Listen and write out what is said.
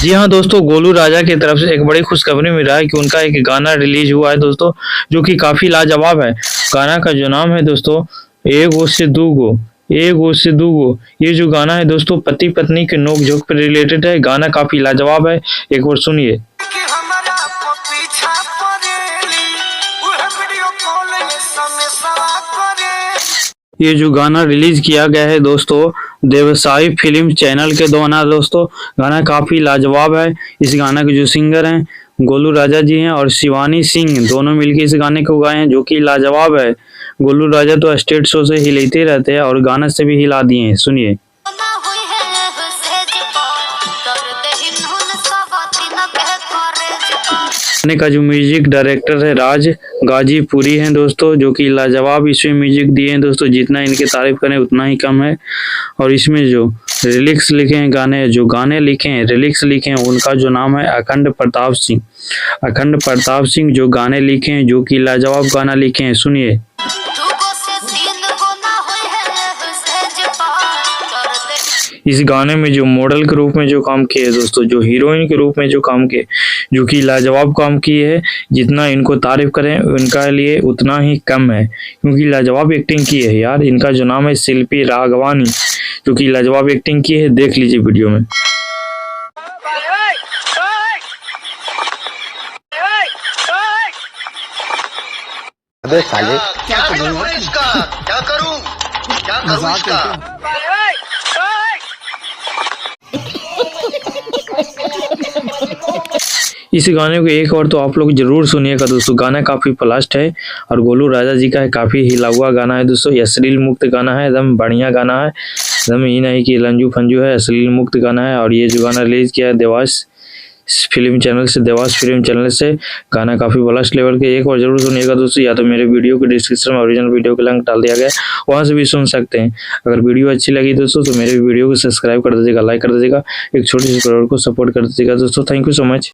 जी हाँ दोस्तों, गोलू राजा की तरफ से एक बड़ी खुशखबरी मिल रहा है कि उनका एक गाना रिलीज हुआ है दोस्तों, जो कि काफी लाजवाब है। गाना का जो नाम है दोस्तों, एगो से दूगो, एगो से दूगो। ये जो गाना है दोस्तों, पति पत्नी के नोक झोंक पर रिलेटेड है। गाना काफी लाजवाब है, एक बार सुनिए। ये जो गाना रिलीज किया गया है दोस्तों, देवसाई फिल्म चैनल के द्वारा दोस्तों, गाना काफी लाजवाब है। इस गाना के जो सिंगर हैं गोलू राजा जी हैं और शिवानी सिंह, दोनों मिलकर इस गाने को गाए हैं, जो कि लाजवाब है। गोलू राजा तो स्टेट शो से हिलाते रहते हैं और गाना से भी हिला दिए हैं, सुनिए। गाने का जो म्यूजिक डायरेक्टर है राज गाजीपुरी हैं दोस्तों, जो कि लाजवाब इसमें म्यूजिक दिए हैं दोस्तों। जितना इनकी तारीफ करें उतना ही कम है। और इसमें जो लिरिक्स लिखे हैं, गाने लिखे हैं, लिरिक्स लिखे हैं, उनका जो नाम है अखंड प्रताप सिंह। अखंड प्रताप सिंह जो गाने लिखे हैं, जो कि लाजवाब गाना लिखे हैं, सुनिए। इस गाने में जो मॉडल के रूप में जो काम किए दोस्तों, जो हीरोइन के रूप में जो काम किए, जो कि लाजवाब काम किए है। जितना इनको तारीफ करें उनका लिए उतना ही कम है, क्योंकि लाजवाब एक्टिंग की है यार। इनका जो नाम है शिल्पी राघवानी, जो कि लाजवाब एक्टिंग की है। देख लीजिए वीडियो में। अबे साले क्या करूं इसका? क्या करूं इसका? इस गाने को एक और तो आप लोग जरूर सुनिएगा दोस्तों। गाना काफी प्लास्ट है और गोलू राजा जी का है, काफी हिला हुआ गाना है दोस्तों। अश्लील मुक्त गाना है, एकदम बढ़िया गाना है। एकदम ये नहीं कि लंजू फंजू है, अश्लील मुक्त गाना है। और ये जो गाना रिलीज किया है देवास फिल्म चैनल से, गाना काफी प्लास्ट लेवल के। एक बार जरूर सुनिएगा दोस्तों, या तो मेरे वीडियो के डिस्क्रिप्शन में ओरिजिनल वीडियो का लिंक डाल दिया गया है, वहां से भी सुन सकते हैं। अगर वीडियो अच्छी लगी दोस्तों तो मेरे वीडियो को सब्सक्राइब कर दीजिएगा, लाइक कर दीजिएगा, एक छोटी सी करोड़ को सपोर्ट कर दीजिएगा दोस्तों। Thank you so much.